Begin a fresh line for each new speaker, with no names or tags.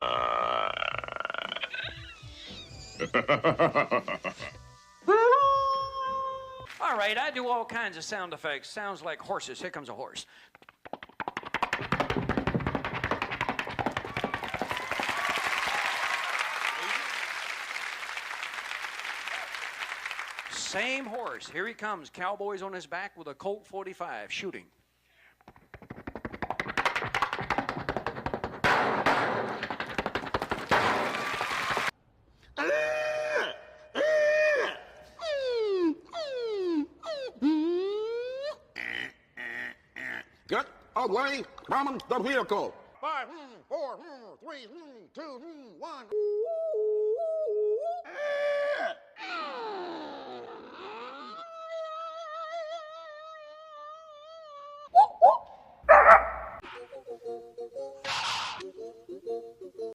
All right, I do all kinds of sound effects. Sounds like horses. Here comes a horse. Same horse. Here he comes. Cowboys on his back with a Colt 45 shooting.
Get away from the vehicle.
5, 4, 3, 2, 1.